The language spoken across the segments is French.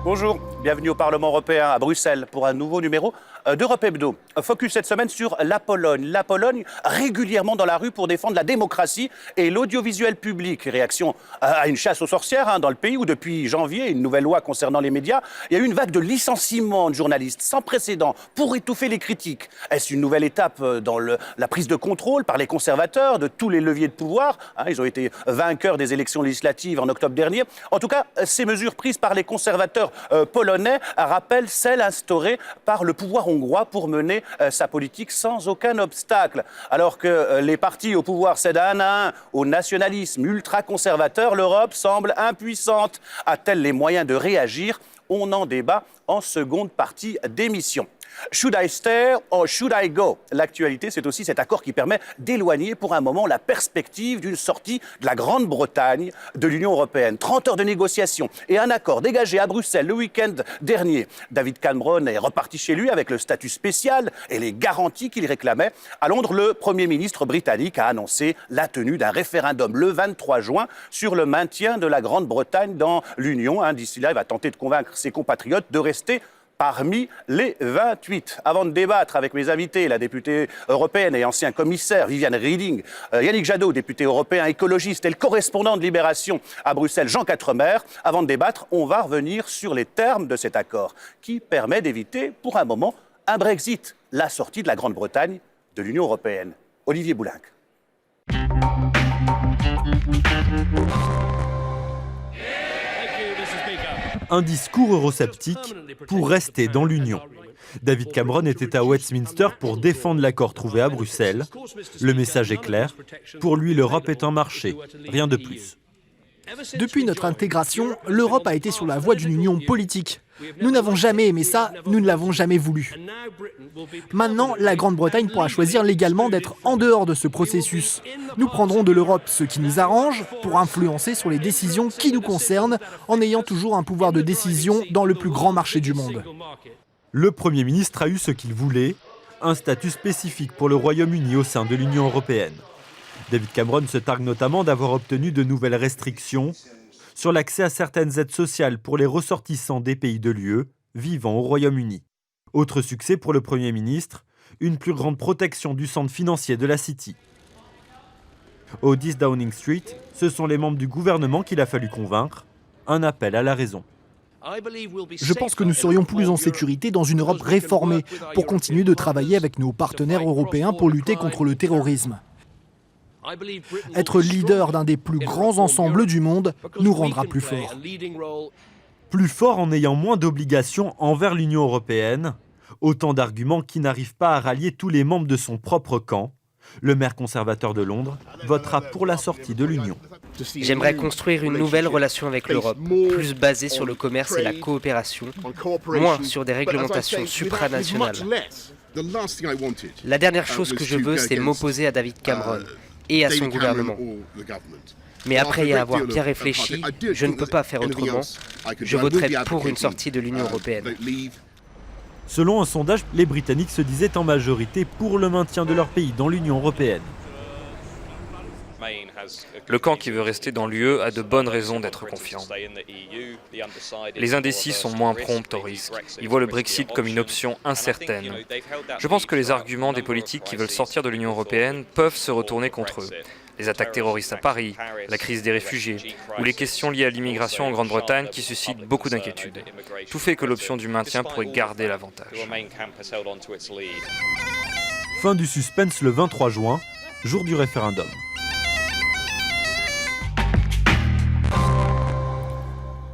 Bonjour, bienvenue au Parlement européen à Bruxelles pour un nouveau numéro d'Europe Hebdo. Focus cette semaine sur la Pologne. La Pologne régulièrement dans la rue pour défendre la démocratie et l'audiovisuel public. Réaction à une chasse aux sorcières dans le pays où depuis janvier, une nouvelle loi concernant les médias, il y a eu une vague de licenciements de journalistes sans précédent pour étouffer les critiques. Est-ce une nouvelle étape dans la prise de contrôle par les conservateurs de tous les leviers de pouvoir? Ils ont été vainqueurs des élections législatives en octobre dernier. En tout cas, ces mesures prises par les conservateurs polonais rappellent celles instaurées par le pouvoir hongrois pour mener sa politique sans aucun obstacle. Alors que les partis au pouvoir cèdent un à un au nationalisme ultra-conservateur, l'Europe semble impuissante. A-t-elle les moyens de réagir? On en débat en seconde partie d'émission. Should I stay or should I go? L'actualité, c'est aussi cet accord qui permet d'éloigner pour un moment la perspective d'une sortie de la Grande-Bretagne de l'Union européenne. 30 heures de négociations et un accord dégagé à Bruxelles le week-end dernier. David Cameron est reparti chez lui avec le statut spécial et les garanties qu'il réclamait. À Londres, le Premier ministre britannique a annoncé la tenue d'un référendum le 23 juin sur le maintien de la Grande-Bretagne dans l'Union. D'ici là, il va tenter de convaincre ses compatriotes de rester parmi les 28. Avant de débattre avec mes invités, la députée européenne et ancien commissaire Viviane Reding, Yannick Jadot, député européen écologiste et le correspondant de Libération à Bruxelles, Jean Quatremer, avant de débattre, on va revenir sur les termes de cet accord qui permet d'éviter pour un moment un Brexit, la sortie de la Grande-Bretagne de l'Union européenne. Olivier Boulinck. Un discours eurosceptique pour rester dans l'Union. David Cameron était à Westminster pour défendre l'accord trouvé à Bruxelles. Le message est clair, pour lui l'Europe est un marché, rien de plus. Depuis notre intégration, l'Europe a été sur la voie d'une union politique. Nous n'avons jamais aimé ça, nous ne l'avons jamais voulu. Maintenant, la Grande-Bretagne pourra choisir légalement d'être en dehors de ce processus. Nous prendrons de l'Europe ce qui nous arrange pour influencer sur les décisions qui nous concernent en ayant toujours un pouvoir de décision dans le plus grand marché du monde. Le Premier ministre a eu ce qu'il voulait, un statut spécifique pour le Royaume-Uni au sein de l'Union européenne. David Cameron se targue notamment d'avoir obtenu de nouvelles restrictions sur l'accès à certaines aides sociales pour les ressortissants des pays de l'UE vivant au Royaume-Uni. Autre succès pour le Premier ministre, une plus grande protection du centre financier de la City. Au 10 Downing Street, ce sont les membres du gouvernement qu'il a fallu convaincre, un appel à la raison. Je pense que nous serions plus en sécurité dans une Europe réformée pour continuer de travailler avec nos partenaires européens pour lutter contre le terrorisme. Être leader d'un des plus grands ensembles du monde nous rendra plus forts. Plus fort en ayant moins d'obligations envers l'Union européenne, autant d'arguments qui n'arrivent pas à rallier tous les membres de son propre camp. Le maire conservateur de Londres votera pour la sortie de l'Union. J'aimerais construire une nouvelle relation avec l'Europe, plus basée sur le commerce et la coopération, moins sur des réglementations supranationales. La dernière chose que je veux, c'est m'opposer à David Cameron et à son gouvernement. Mais après y avoir bien réfléchi, je ne peux pas faire autrement. Je voterai pour une sortie de l'Union européenne. Selon un sondage, les Britanniques se disaient en majorité pour le maintien de leur pays dans l'Union européenne. Le camp qui veut rester dans l'UE a de bonnes raisons d'être confiant. Les indécis sont moins prompts au risque. Ils voient le Brexit comme une option incertaine. Je pense que les arguments des politiques qui veulent sortir de l'Union européenne peuvent se retourner contre eux. Les attaques terroristes à Paris, la crise des réfugiés ou les questions liées à l'immigration en Grande-Bretagne qui suscitent beaucoup d'inquiétudes. Tout fait que l'option du maintien pourrait garder l'avantage. Fin du suspense le 23 juin, jour du référendum.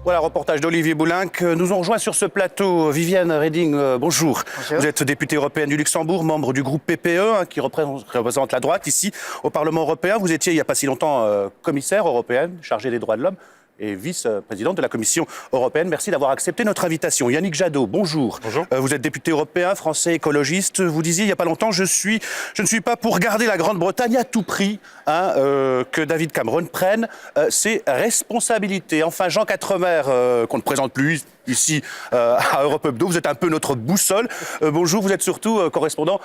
Voilà, reportage d'Olivier Boulinck. Nous ont rejoint sur ce plateau Viviane Reding. Bonjour. Vous êtes députée européenne du Luxembourg, membre du groupe PPE, qui représente la droite ici au Parlement européen. Vous étiez il n'y a pas si longtemps commissaire européenne, chargée des droits de l'homme et vice-présidente de la Commission européenne. Merci d'avoir accepté notre invitation. Yannick Jadot, bonjour. Bonjour. Vous êtes député européen, français, écologiste. Vous disiez il n'y a pas longtemps, je ne suis pas pour garder la Grande-Bretagne à tout prix, que David Cameron prenne ses responsabilités. Enfin, Jean Quatremer, qu'on ne présente plus ici à Europe Hebdo, vous êtes un peu notre boussole. Bonjour, vous êtes surtout correspondant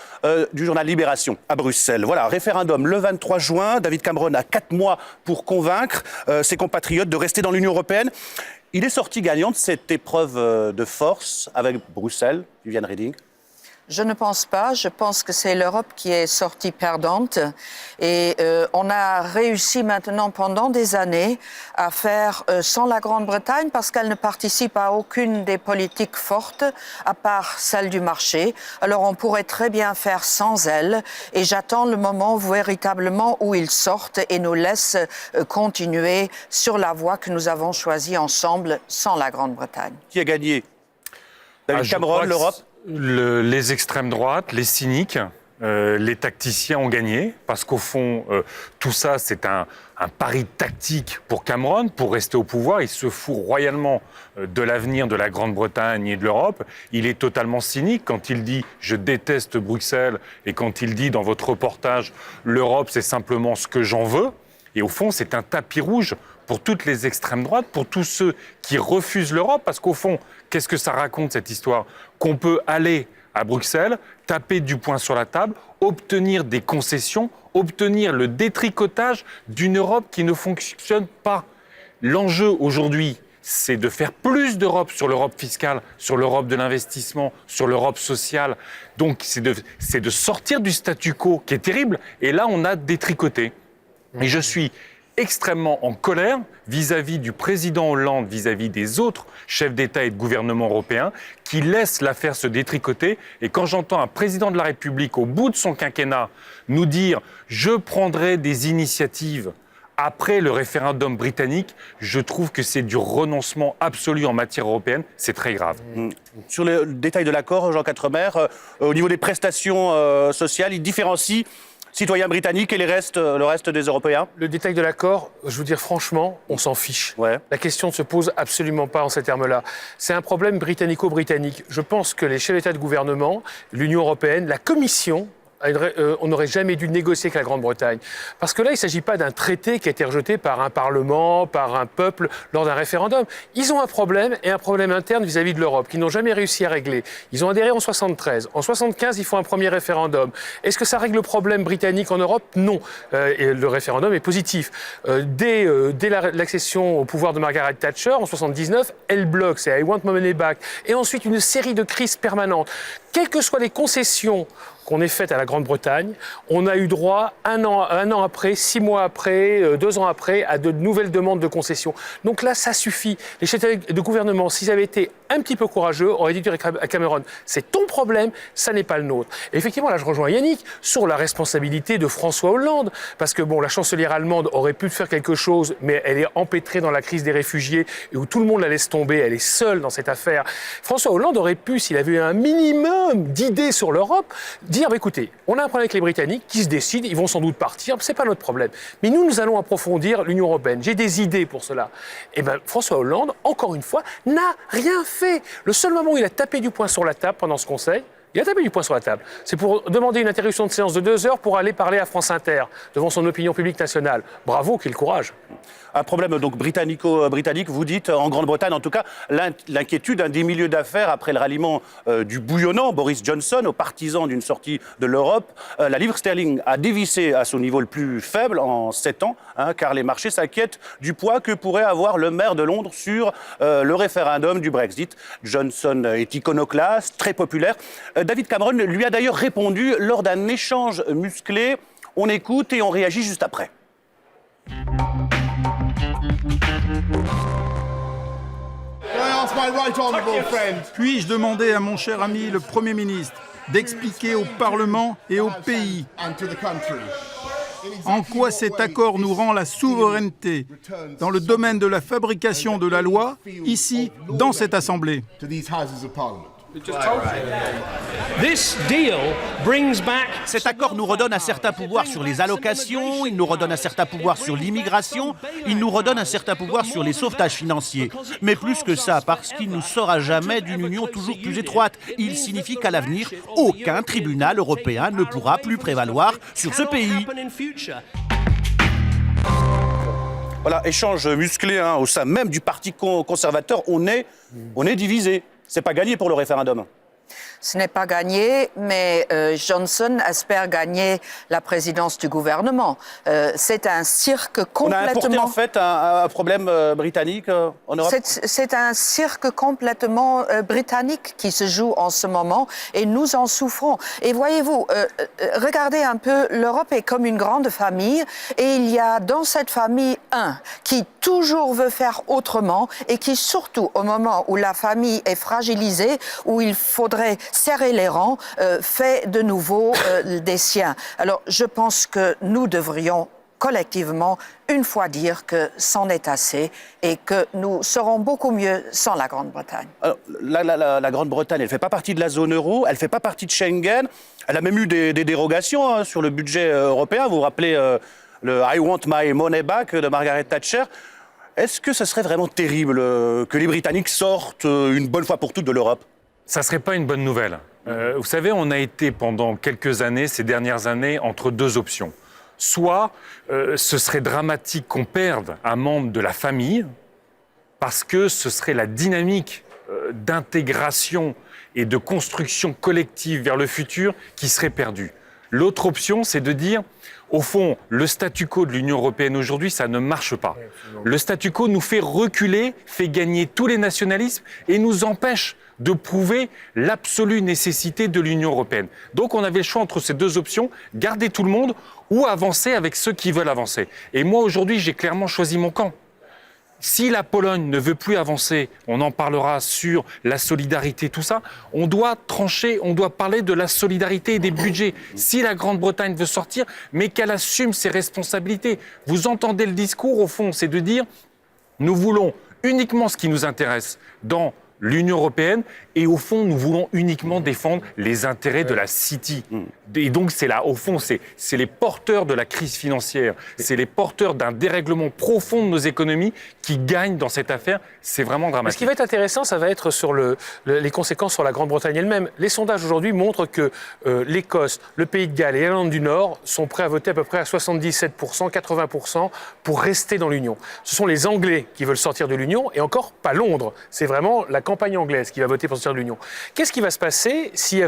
du journal Libération à Bruxelles. Voilà, référendum le 23 juin. David Cameron a 4 mois pour convaincre ses compatriotes de rester dans l'Union européenne. Il est sorti gagnant de cette épreuve de force avec Bruxelles, Viviane Reding. Je ne pense pas. Je pense que c'est l'Europe qui est sortie perdante. Et on a réussi maintenant pendant des années à faire sans la Grande-Bretagne parce qu'elle ne participe à aucune des politiques fortes à part celle du marché. Alors on pourrait très bien faire sans elle. Et j'attends le moment véritablement où ils sortent et nous laissent continuer sur la voie que nous avons choisie ensemble sans la Grande-Bretagne. Qui a gagné? David Cameron, l'Europe? Les extrêmes droites, les cyniques, les tacticiens ont gagné, parce qu'au fond, tout ça, c'est un pari tactique pour Cameron, pour rester au pouvoir. Il se fout royalement de l'avenir de la Grande-Bretagne et de l'Europe. Il est totalement cynique quand il dit « je déteste Bruxelles » et quand il dit dans votre reportage « l'Europe, c'est simplement ce que j'en veux ». Et au fond, c'est un tapis rouge pour toutes les extrêmes droites, pour tous ceux qui refusent l'Europe, parce qu'au fond, qu'est-ce que ça raconte cette histoire? Qu'on peut aller à Bruxelles, taper du poing sur la table, obtenir des concessions, obtenir le détricotage d'une Europe qui ne fonctionne pas. L'enjeu aujourd'hui, c'est de faire plus d'Europe sur l'Europe fiscale, sur l'Europe de l'investissement, sur l'Europe sociale. Donc c'est de sortir du statu quo qui est terrible, et là on a détricoté. Et je suis extrêmement en colère vis-à-vis du président Hollande, vis-à-vis des autres chefs d'État et de gouvernement européens qui laissent l'affaire se détricoter. Et quand j'entends un président de la République, au bout de son quinquennat, nous dire « je prendrai des initiatives » après le référendum britannique, je trouve que c'est du renoncement absolu en matière européenne. C'est très grave. Sur le détail de l'accord, Jean Quatremer, au niveau des prestations sociales, il différencie citoyens britanniques et le reste des Européens? Le détail de l'accord, je vous dire franchement, on s'en fiche. Ouais. La question ne se pose absolument pas en ces termes-là. C'est un problème britannico-britannique. Je pense que les chefs d'État de gouvernement, l'Union européenne, la Commission, on n'aurait jamais dû négocier avec la Grande-Bretagne. Parce que là, il ne s'agit pas d'un traité qui a été rejeté par un parlement, par un peuple, lors d'un référendum. Ils ont un problème, et un problème interne vis-à-vis de l'Europe, qu'ils n'ont jamais réussi à régler. Ils ont adhéré en 73. En 75, ils font un premier référendum. Est-ce que ça règle le problème britannique en Europe? Non. Et le référendum est positif. Dès l'accession au pouvoir de Margaret Thatcher, en 79, elle bloque, c'est I want my money back. Et ensuite, une série de crises permanentes. Quelles que soient les concessions qu'on ait faites à la Grande-Bretagne, on a eu droit un an après, 6 mois après, 2 ans après, à de nouvelles demandes de concessions. Donc là, ça suffit. Les chefs de gouvernement, s'ils avaient été un petit peu courageux, auraient dû dire à Cameron, c'est ton problème, ça n'est pas le nôtre. Et effectivement, là, je rejoins Yannick sur la responsabilité de François Hollande, parce que bon, la chancelière allemande aurait pu faire quelque chose, mais elle est empêtrée dans la crise des réfugiés, et où tout le monde la laisse tomber, elle est seule dans cette affaire. François Hollande aurait pu, s'il avait eu un minimum d'idées sur l'Europe, dire, bah, écoutez, on a un problème avec les Britanniques qui se décident, ils vont sans doute partir, c'est pas notre problème. Mais nous allons approfondir l'Union européenne. J'ai des idées pour cela. Et bien, François Hollande, encore une fois, n'a rien fait. Le seul moment où il a tapé du poing sur la table pendant ce Conseil, il a tapé du poing sur la table. C'est pour demander une interruption de séance de 2 heures pour aller parler à France Inter, devant son opinion publique nationale. Bravo, quel courage. Un problème donc britannique, vous dites, en Grande-Bretagne, en tout cas, l'inquiétude des milieux d'affaires après le ralliement du bouillonnant Boris Johnson aux partisans d'une sortie de l'Europe. La livre sterling a dévissé à son niveau le plus faible en 7 ans, car les marchés s'inquiètent du poids que pourrait avoir le maire de Londres sur le référendum du Brexit. Johnson est iconoclaste, très populaire. David Cameron lui a d'ailleurs répondu lors d'un échange musclé. On écoute et on réagit juste après. Puis-je demander à mon cher ami le Premier ministre d'expliquer au Parlement et au pays en quoi cet accord nous rend la souveraineté dans le domaine de la fabrication de la loi, ici, dans cette Assemblée. Cet accord nous redonne un certain pouvoir sur les allocations, il nous redonne un certain pouvoir sur l'immigration, il nous redonne un certain pouvoir sur les sauvetages financiers. Mais plus que ça, parce qu'il nous sort à jamais d'une union toujours plus étroite. Il signifie qu'à l'avenir, aucun tribunal européen ne pourra plus prévaloir sur ce pays. Voilà, échange musclé au sein même du Parti conservateur. On est divisé. C'est pas gagné pour le référendum. Ce n'est pas gagné, mais Johnson espère gagner la présidence du gouvernement. C'est un cirque complètement... On a importé en fait un problème britannique en Europe. C'est un cirque complètement britannique qui se joue en ce moment et nous en souffrons. Et voyez-vous, regardez un peu, l'Europe est comme une grande famille et il y a dans cette famille un qui toujours veut faire autrement et qui surtout au moment où la famille est fragilisée, où il faudrait serrer les rangs, fait de nouveau des siens. Alors je pense que nous devrions collectivement une fois dire que c'en est assez et que nous serons beaucoup mieux sans la Grande-Bretagne. Alors, la Grande-Bretagne, elle ne fait pas partie de la zone euro, elle ne fait pas partie de Schengen, elle a même eu des dérogations sur le budget européen. Vous vous rappelez le « I want my money back » de Margaret Thatcher. Est-ce que ce serait vraiment terrible que les Britanniques sortent une bonne fois pour toutes de l'Europe ? Ça ne serait pas une bonne nouvelle. Vous savez, on a été pendant quelques années, ces dernières années, entre deux options. Soit ce serait dramatique qu'on perde un membre de la famille, parce que ce serait la dynamique d'intégration et de construction collective vers le futur qui serait perdue. L'autre option, c'est de dire, au fond, le statu quo de l'Union européenne aujourd'hui, ça ne marche pas. Le statu quo nous fait reculer, fait gagner tous les nationalismes et nous empêche de prouver l'absolue nécessité de l'Union européenne. Donc on avait le choix entre ces deux options, garder tout le monde ou avancer avec ceux qui veulent avancer. Et moi aujourd'hui, j'ai clairement choisi mon camp. Si la Pologne ne veut plus avancer, on en parlera sur la solidarité, tout ça, on doit trancher, on doit parler de la solidarité et des budgets. Si la Grande-Bretagne veut sortir, mais qu'elle assume ses responsabilités. Vous entendez le discours, au fond, c'est de dire, nous voulons uniquement ce qui nous intéresse dans l'Union européenne, et au fond, nous voulons uniquement défendre les intérêts de la City. Et donc, c'est là, au fond, c'est les porteurs de la crise financière, c'est les porteurs d'un dérèglement profond de nos économies qui gagnent dans cette affaire. C'est vraiment dramatique. Ce qui va être intéressant, ça va être sur les conséquences sur la Grande-Bretagne elle-même. Les sondages aujourd'hui montrent que l'Écosse, le Pays de Galles et l'Irlande du Nord sont prêts à voter à peu près à 77%, 80% pour rester dans l'Union. Ce sont les Anglais qui veulent sortir de l'Union, et encore pas Londres. C'est vraiment la campagne anglaise qui va voter pour sortir de l'Union. Qu'est-ce qui va se passer si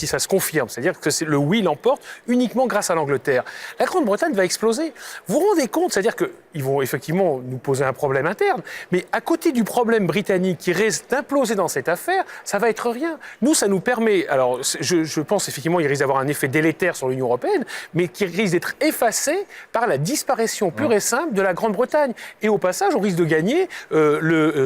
ça se confirme? C'est-à-dire que le oui l'emporte uniquement grâce à l'Angleterre. La Grande-Bretagne va exploser. Vous vous rendez compte? C'est-à-dire qu'ils vont effectivement nous poser un problème interne, mais à côté du problème britannique qui risque d'imploser dans cette affaire, ça va être rien. Nous, ça nous permet, alors je pense effectivement qu'il risque d'avoir un effet délétère sur l'Union européenne, mais qui risque d'être effacé par la disparition pure et simple de la Grande-Bretagne. Et au passage, on risque de gagner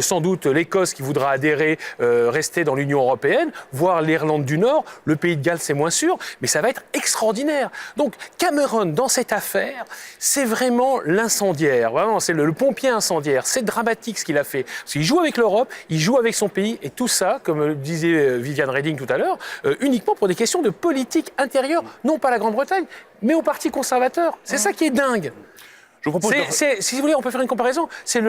sans doute l'Écosse qui voudra adhérer, rester dans l'Union européenne, voire l'Irlande du Nord, le Pays de Galles, c'est moins sûr, mais ça va être extraordinaire. Donc Cameron, dans cette affaire, c'est vraiment l'incendiaire, vraiment, c'est le pompier incendiaire. C'est dramatique ce qu'il a fait. Parce qu'il joue avec l'Europe, il joue avec son pays, et tout ça, comme disait Viviane Reding tout à l'heure, uniquement pour des questions de politique intérieure, non pas à la Grande-Bretagne, mais au Parti conservateur. C'est ça qui est dingue. Je vous propose si vous voulez, on peut faire une comparaison. C'est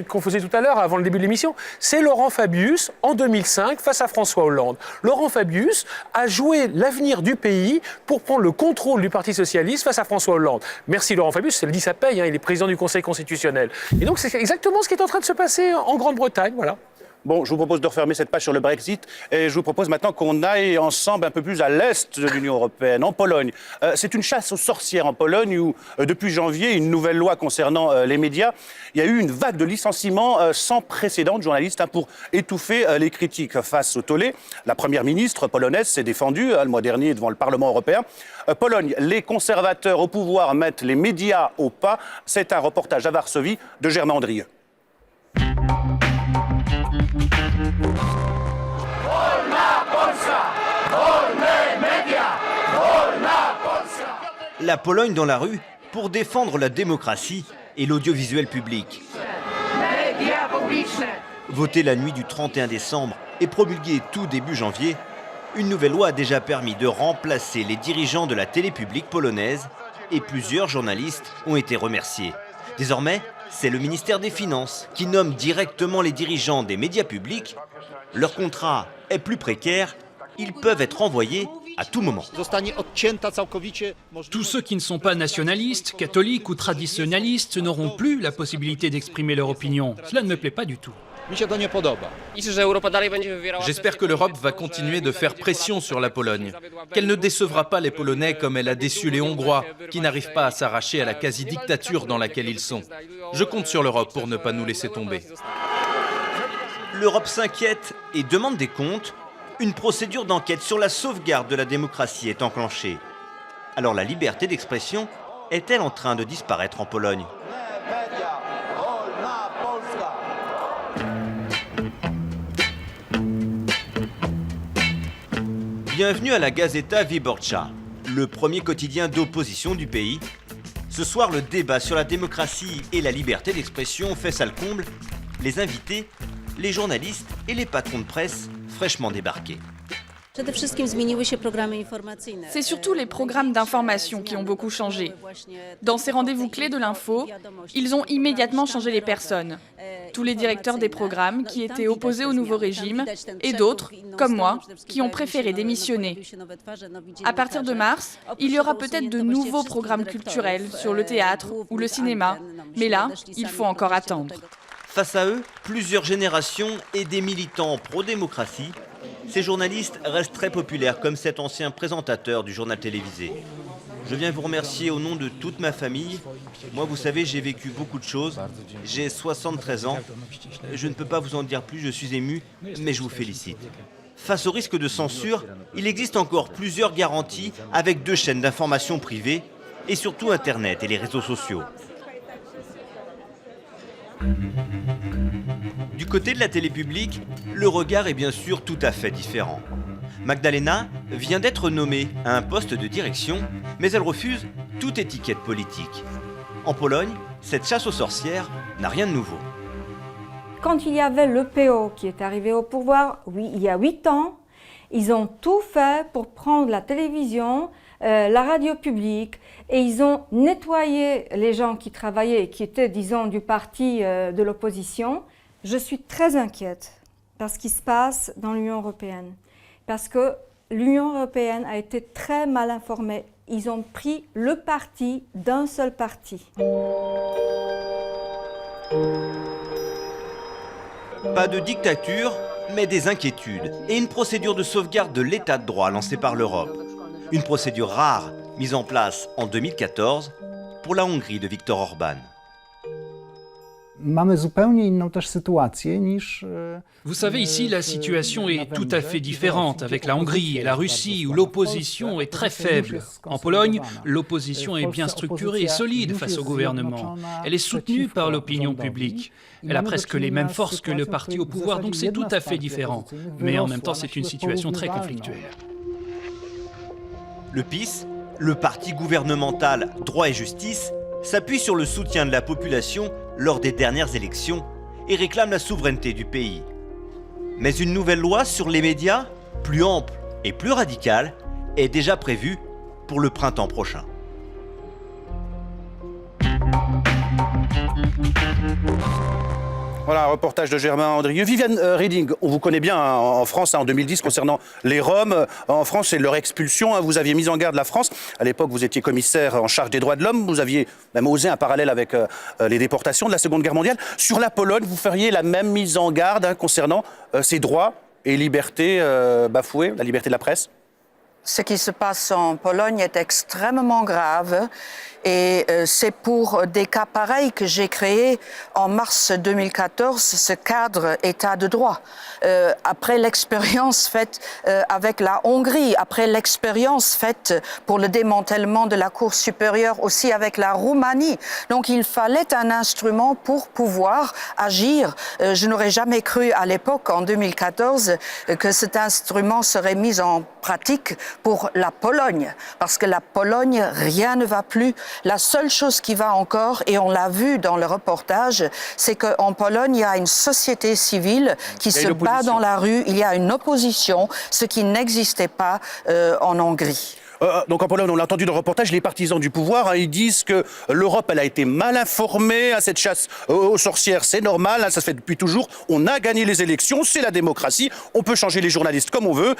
qu'on faisait tout à l'heure, avant le début de l'émission. C'est Laurent Fabius, en 2005, face à François Hollande. Laurent Fabius a joué l'avenir du pays pour prendre le contrôle du Parti socialiste face à François Hollande. Merci Laurent Fabius, ça le dit, ça paye, il est président du Conseil constitutionnel. Et donc c'est exactement ce qui est en train de se passer en Grande-Bretagne, voilà. Bon, je vous propose de refermer cette page sur le Brexit et je vous propose maintenant qu'on aille ensemble un peu plus à l'est de l'Union européenne, en Pologne. C'est une chasse aux sorcières en Pologne où, depuis janvier, une nouvelle loi concernant les médias, il y a eu une vague de licenciements sans précédent de journalistes pour étouffer les critiques face au tollé. La première ministre polonaise s'est défendue le mois dernier devant le Parlement européen. Pologne, les conservateurs au pouvoir mettent les médias au pas. C'est un reportage à Varsovie de Germain Andrieux. La Pologne dans la rue pour défendre la démocratie et l'audiovisuel public. Votée la nuit du 31 décembre et promulguée tout début janvier, une nouvelle loi a déjà permis de remplacer les dirigeants de la télé publique polonaise et plusieurs journalistes ont été remerciés. Désormais, c'est le ministère des Finances qui nomme directement les dirigeants des médias publics. Leur contrat est plus précaire, ils peuvent être envoyés à tout moment. Tous ceux qui ne sont pas nationalistes, catholiques ou traditionnalistes n'auront plus la possibilité d'exprimer leur opinion. Cela ne me plaît pas du tout. J'espère que l'Europe va continuer de faire pression sur la Pologne, qu'elle ne décevra pas les Polonais comme elle a déçu les Hongrois, qui n'arrivent pas à s'arracher à la quasi-dictature dans laquelle ils sont. Je compte sur l'Europe pour ne pas nous laisser tomber. L'Europe s'inquiète et demande des comptes. Une procédure d'enquête sur la sauvegarde de la démocratie est enclenchée. Alors la liberté d'expression est-elle en train de disparaître en Pologne ? Bienvenue à la Gazeta Wyborcza, le premier quotidien d'opposition du pays. Ce soir, le débat sur la démocratie et la liberté d'expression fait salle comble. Les invités, les journalistes et les patrons de presse fraîchement débarqués. C'est surtout les programmes d'information qui ont beaucoup changé. Dans ces rendez-vous clés de l'info, ils ont immédiatement changé les personnes. Tous les directeurs des programmes qui étaient opposés au nouveau régime et d'autres, comme moi, qui ont préféré démissionner. À partir de mars, il y aura peut-être de nouveaux programmes culturels sur le théâtre ou le cinéma, mais là, il faut encore attendre. Face à eux, plusieurs générations et des militants pro-démocratie. Ces journalistes restent très populaires, comme cet ancien présentateur du journal télévisé. Je viens vous remercier au nom de toute ma famille. Moi, vous savez, j'ai vécu beaucoup de choses. J'ai 73 ans. Je ne peux pas vous en dire plus, je suis ému, mais je vous félicite. Face au risque de censure, il existe encore plusieurs garanties avec 2 chaînes d'information privées et surtout Internet et les réseaux sociaux. Du côté de la télé publique, le regard est bien sûr tout à fait différent. Magdalena vient d'être nommée à un poste de direction, mais elle refuse toute étiquette politique. En Pologne, cette chasse aux sorcières n'a rien de nouveau. Quand il y avait le PO qui est arrivé au pouvoir, oui, il y a 8 ans, ils ont tout fait pour prendre la télévision, la radio publique, et ils ont nettoyé les gens qui travaillaient, qui étaient, disons, du parti de l'opposition. Je suis très inquiète par ce qui se passe dans l'Union européenne, parce que l'Union européenne a été très mal informée. Ils ont pris le parti d'un seul parti. Pas de dictature, mais des inquiétudes et une procédure de sauvegarde de l'état de droit lancée par l'Europe. Une procédure rare mise en place en 2014 pour la Hongrie de Viktor Orban. Vous savez, ici, la situation est tout à fait différente avec la Hongrie et la Russie, où l'opposition est très faible. En Pologne, l'opposition est bien structurée et solide face au gouvernement. Elle est soutenue par l'opinion publique. Elle a presque les mêmes forces que le parti au pouvoir, donc c'est tout à fait différent. Mais en même temps, c'est une situation très conflictuelle. Le PiS, le parti gouvernemental Droit et Justice, s'appuie sur le soutien de la population lors des dernières élections et réclame la souveraineté du pays. Mais une nouvelle loi sur les médias, plus ample et plus radicale, est déjà prévue pour le printemps prochain. Voilà un reportage de Germain Andrieux. Viviane Reding, on vous connaît bien en France en 2010 concernant les Roms. En France, c'est leur expulsion. Vous aviez mis en garde la France. À l'époque, vous étiez commissaire en charge des droits de l'homme. Vous aviez même osé un parallèle avec les déportations de la Seconde Guerre mondiale. Sur la Pologne, vous feriez la même mise en garde concernant ces droits et libertés bafouées, la liberté de la presse ? Ce qui se passe en Pologne est extrêmement grave et c'est pour des cas pareils que j'ai créé en mars 2014 ce cadre État de droit. Après l'expérience faite avec la Hongrie, après l'expérience faite pour le démantèlement de la Cour supérieure aussi avec la Roumanie. Donc il fallait un instrument pour pouvoir agir. Je n'aurais jamais cru à l'époque, en 2014, que cet instrument serait mis en pratique pour la Pologne, parce que la Pologne, rien ne va plus. La seule chose qui va encore, et on l'a vu dans le reportage, c'est qu'en Pologne, il y a une société civile qui se bat dans la rue, il y a une opposition, ce qui n'existait pas en Hongrie. Donc en Pologne, on l'a entendu dans le reportage, les partisans du pouvoir, hein, ils disent que l'Europe, elle a été mal informée à cette chasse aux sorcières. C'est normal, hein, ça se fait depuis toujours. On a gagné les élections, c'est la démocratie. On peut changer les journalistes comme on veut.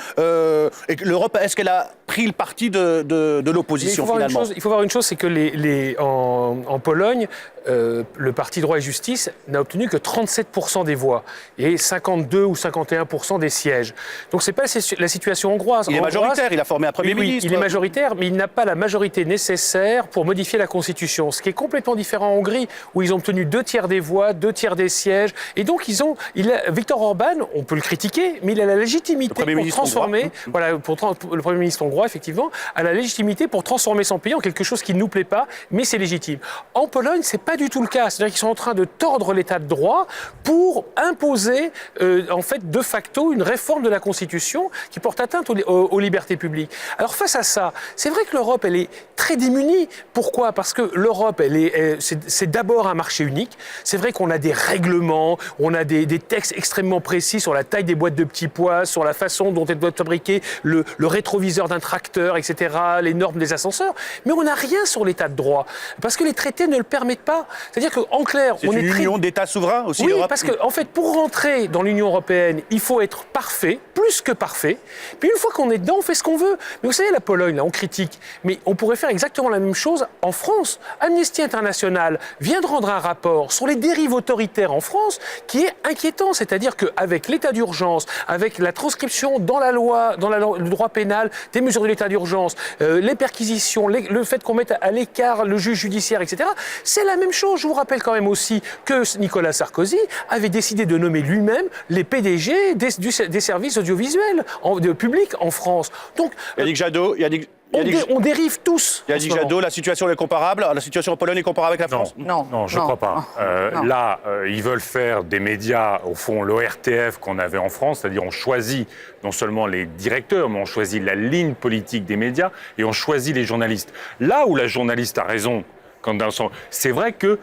Et l'Europe, est-ce qu'elle a pris le parti de l'opposition finalement? Il faut voir une chose, c'est que en Pologne, le parti Droit et Justice n'a obtenu que 37% des voix et 52 ou 51% des sièges. Donc c'est pas la situation hongroise. Il est majoritaire, il a formé un Premier ministre. Il est majoritaire, mais il n'a pas la majorité nécessaire pour modifier la Constitution. Ce qui est complètement différent en Hongrie, où ils ont obtenu 2/3 des voix, 2/3 des sièges. Et donc Viktor Orban, on peut le critiquer, mais il a la légitimité pour transformer, le Premier ministre hongrois, effectivement, a la légitimité pour transformer son pays en quelque chose qui ne nous plaît pas, mais c'est légitime. En Pologne, c'est pas du tout le cas. C'est-à-dire qu'ils sont en train de tordre l'état de droit pour imposer, en fait, de facto, une réforme de la Constitution qui porte atteinte aux libertés publiques. Alors face à ça, c'est vrai que l'Europe, elle est très démunie. Pourquoi? Parce que l'Europe, c'est d'abord un marché unique. C'est vrai qu'on a des règlements, on a des textes extrêmement précis sur la taille des boîtes de petits pois, sur la façon dont elles doivent fabriquer le rétroviseur d'un tracteur, etc., les normes des ascenseurs. Mais on n'a rien sur l'état de droit. Parce que les traités ne le permettent pas. C'est-à-dire qu'en clair, on est une union d'États souverains aussi, l'Europe. Oui, parce qu'en fait, pour rentrer dans l'Union européenne, il faut être parfait, plus que parfait. Puis une fois qu'on est dedans, on fait ce qu'on veut. Mais vous savez, la Pologne, là, on critique. Mais on pourrait faire exactement la même chose en France. Amnesty International vient de rendre un rapport sur les dérives autoritaires en France qui est inquiétant. C'est-à-dire qu'avec l'état d'urgence, avec la transcription dans la loi, le droit pénal, des mesures de l'état d'urgence, les perquisitions, le fait qu'on mette à l'écart le juge judiciaire, etc., c'est la même chose. Je vous rappelle quand même aussi que Nicolas Sarkozy avait décidé de nommer lui-même les PDG des services audiovisuels publics en France. Donc, Yannick Jadot, on dérive tous. Yannick Jadot, la situation est comparable? La situation en Pologne est comparable avec la France? Non, je ne crois pas. Là, ils veulent faire des médias, au fond, l'ORTF qu'on avait en France, c'est-à-dire on choisit non seulement les directeurs, mais on choisit la ligne politique des médias et on choisit les journalistes. Là où la journaliste a raison, c'est vrai que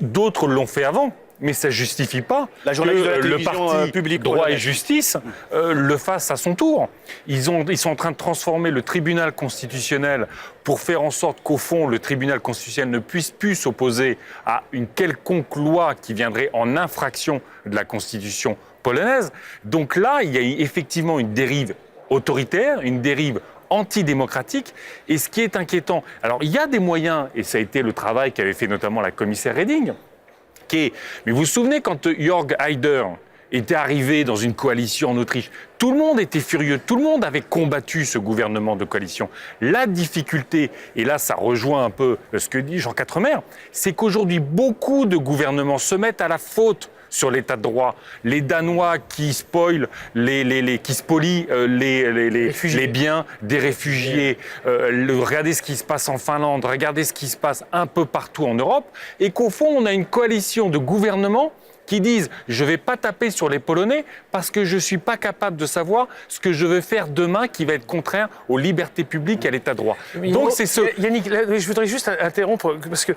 d'autres l'ont fait avant. Mais ça ne justifie pas que le parti publique Droit et Justice le fasse à son tour. Ils sont en train de transformer le tribunal constitutionnel pour faire en sorte qu'au fond, le tribunal constitutionnel ne puisse plus s'opposer à une quelconque loi qui viendrait en infraction de la Constitution polonaise. Donc là, il y a effectivement une dérive autoritaire, une dérive antidémocratique. Et ce qui est inquiétant, alors il y a des moyens, et ça a été le travail qu'avait fait notamment la commissaire Reding, mais vous vous souvenez quand Jörg Haider était arrivé dans une coalition en Autriche, tout le monde était furieux, tout le monde avait combattu ce gouvernement de coalition. La difficulté, et là ça rejoint un peu ce que dit Jean Quatremer, c'est qu'aujourd'hui beaucoup de gouvernements se mettent à la faute sur l'état de droit. Les Danois qui spolient les biens des réfugiés. Regardez ce qui se passe en Finlande, regardez ce qui se passe un peu partout en Europe. Et qu'au fond, on a une coalition de gouvernements qui disent « je ne vais pas taper sur les Polonais parce que je ne suis pas capable de savoir ce que je vais faire demain qui va être contraire aux libertés publiques et à l'état de droit ». Donc c'est ce... Yannick, je voudrais juste interrompre parce que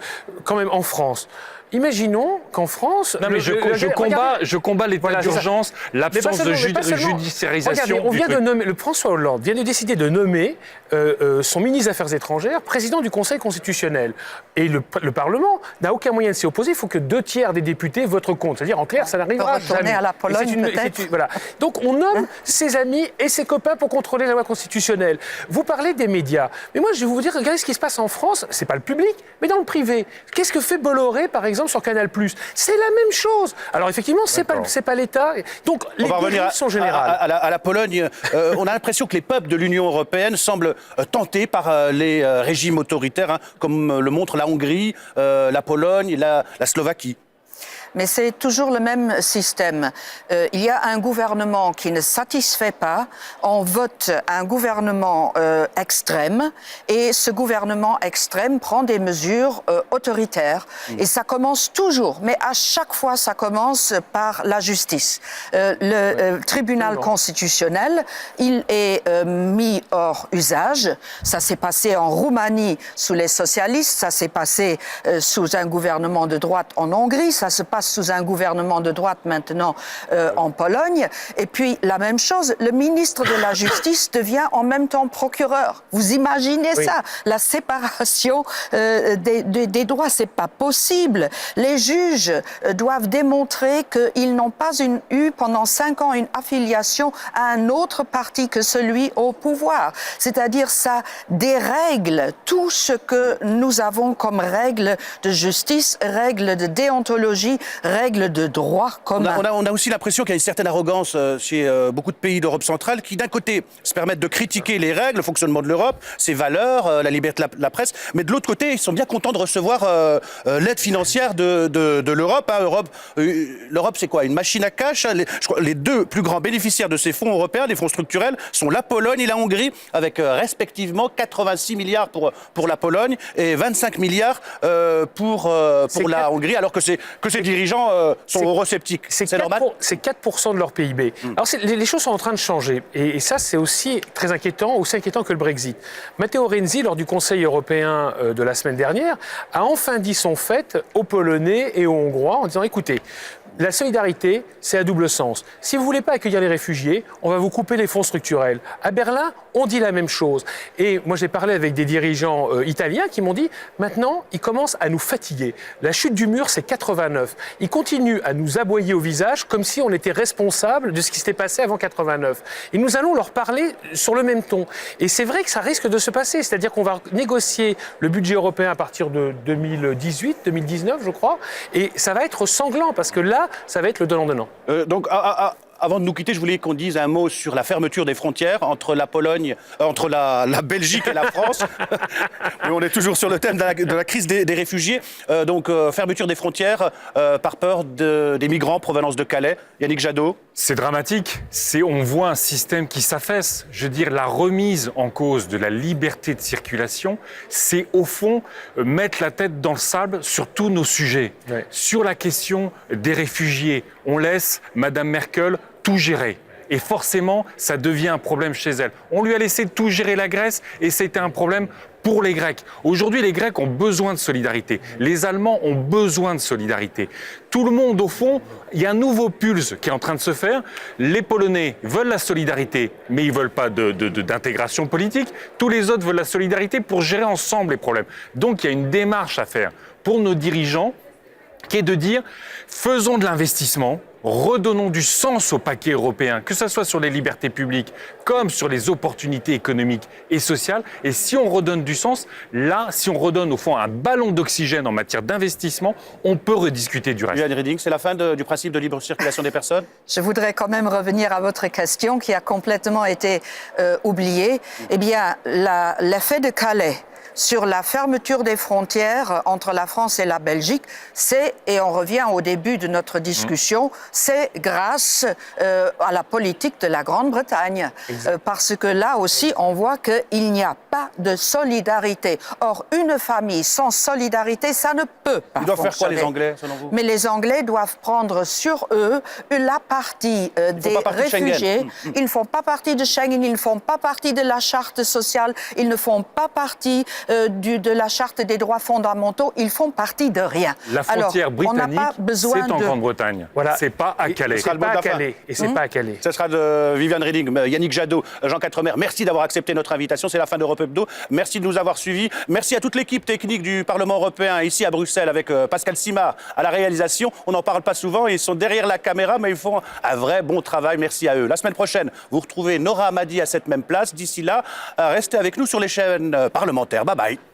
quand même en France... Imaginons qu'en France... Non, mais je combats l'état d'urgence, l'absence de judiciarisation. Regardez, François Hollande vient de décider de nommer son ministre des Affaires étrangères président du Conseil constitutionnel. Et le Parlement n'a aucun moyen de s'y opposer. Il faut que 2/3 des députés votent contre. C'est-à-dire, en clair, ça n'arrivera jamais. À la Pologne, voilà. Donc, on nomme ses amis et ses copains pour contrôler la loi constitutionnelle. Vous parlez des médias. Mais moi, je vais vous dire, regardez ce qui se passe en France. C'est pas le public, mais dans le privé. Qu'est-ce que fait Bolloré, par exemple, sur Canal+. C'est la même chose. Alors effectivement, c'est pas l'État. Donc les dérives sont générales. À la Pologne, on a l'impression que les peuples de l'Union européenne semblent tentés par les régimes autoritaires, hein, comme le montrent la Hongrie, la Pologne, la Slovaquie. Mais c'est toujours le même système. Il y a un gouvernement qui ne satisfait pas, on vote un gouvernement extrême et ce gouvernement extrême prend des mesures autoritaires. Et ça commence toujours, mais à chaque fois ça commence par la justice. Le tribunal constitutionnel, il est mis hors usage. Ça s'est passé en Roumanie sous les socialistes, ça s'est passé sous un gouvernement de droite en Hongrie, ça se passe passe sous un gouvernement de droite maintenant en Pologne. Et puis, la même chose, le ministre de la Justice devient en même temps procureur. Vous imaginez ça? La séparation des droits, c'est pas possible. Les juges doivent démontrer qu'ils n'ont pas eu pendant 5 ans une affiliation à un autre parti que celui au pouvoir. C'est-à-dire, ça dérègle tout ce que nous avons comme règles de justice, règles de déontologie, règles de droit commun. On a aussi l'impression qu'il y a une certaine arrogance chez beaucoup de pays d'Europe centrale qui, d'un côté, se permettent de critiquer les règles, le fonctionnement de l'Europe, ses valeurs, la liberté de la presse, mais de l'autre côté, ils sont bien contents de recevoir l'aide financière de l'Europe. L'Europe, c'est quoi? Une machine à cash. Les 2 plus grands bénéficiaires de ces fonds européens, des fonds structurels, sont la Pologne et la Hongrie, avec respectivement 86 milliards pour la Pologne et 25 milliards pour la Hongrie, alors que ces dirigeants sont eurosceptiques. C'est normal? C'est 4% de leur PIB. Alors les choses sont en train de changer. Et ça, c'est aussi très inquiétant, aussi inquiétant que le Brexit. Matteo Renzi, lors du Conseil européen de la semaine dernière, a enfin dit son fait aux Polonais et aux Hongrois en disant, écoutez, la solidarité, c'est à double sens. Si vous ne voulez pas accueillir les réfugiés, on va vous couper les fonds structurels. À Berlin, on dit la même chose. Et moi, j'ai parlé avec des dirigeants italiens qui m'ont dit, maintenant, ils commencent à nous fatiguer. La chute du mur, c'est 89. Ils continuent à nous aboyer au visage comme si on était responsable de ce qui s'était passé avant 89. Et nous allons leur parler sur le même ton. Et c'est vrai que ça risque de se passer. C'est-à-dire qu'on va négocier le budget européen à partir de 2018, 2019, je crois. Et ça va être sanglant parce que là, ça va être le donnant-donnant. Donc, avant de nous quitter, je voulais qu'on dise un mot sur la fermeture des frontières entre la Pologne, entre la Belgique et la France. Mais on est toujours sur le thème de la crise des réfugiés. Fermeture des frontières par peur des migrants provenance de Calais. Yannick Jadot. C'est dramatique. On voit un système qui s'affaisse. Je veux dire, la remise en cause de la liberté de circulation, c'est au fond mettre la tête dans le sable sur tous nos sujets. Ouais. Sur la question des réfugiés, on laisse Madame Merkel tout gérer. Et forcément, ça devient un problème chez elle. On lui a laissé tout gérer la Grèce et c'était un problème pour les Grecs. Aujourd'hui, les Grecs ont besoin de solidarité. Les Allemands ont besoin de solidarité. Tout le monde, au fond, il y a un nouveau pulse qui est en train de se faire. Les Polonais veulent la solidarité, mais ils ne veulent pas d'intégration politique. Tous les autres veulent la solidarité pour gérer ensemble les problèmes. Donc, il y a une démarche à faire pour nos dirigeants qui est de dire faisons de l'investissement, redonnons du sens au paquet européen, que ce soit sur les libertés publiques comme sur les opportunités économiques et sociales. Et si on redonne du sens, là, si on redonne au fond un ballon d'oxygène en matière d'investissement, on peut rediscuter du reste. Viviane Reding, c'est la fin du principe de libre circulation des personnes? Je voudrais quand même revenir à votre question qui a complètement été oubliée. Eh bien, l'effet de Calais sur la fermeture des frontières entre la France et la Belgique, et on revient au début de notre discussion, c'est grâce à la politique de la Grande-Bretagne. Parce que là aussi, on voit qu'il n'y a pas de solidarité. Or, une famille sans solidarité, ça ne peut pas fonctionner. Ils doivent faire quoi, les Anglais, selon vous? Mais les Anglais doivent prendre sur eux la partie des réfugiés. Ils ne font pas partie de Schengen, ils ne font pas partie de la charte sociale, ils ne font pas partie de la charte des droits fondamentaux, ils font partie de rien. La frontière britannique, c'est en Grande-Bretagne. Voilà. C'est pas à Calais. C'est pas à Calais. Et c'est pas à Calais. Ce sera de Viviane Reding, Yannick Jadot, Jean Quatremer. Merci d'avoir accepté notre invitation. C'est la fin d'Europe Hebdo. Merci de nous avoir suivis. Merci à toute l'équipe technique du Parlement européen ici à Bruxelles avec Pascal Simard à la réalisation. On n'en parle pas souvent. Ils sont derrière la caméra, mais ils font un vrai bon travail. Merci à eux. La semaine prochaine, vous retrouvez Nora Hamadi à cette même place. D'ici là, restez avec nous sur les chaînes parlementaires. Bye bye.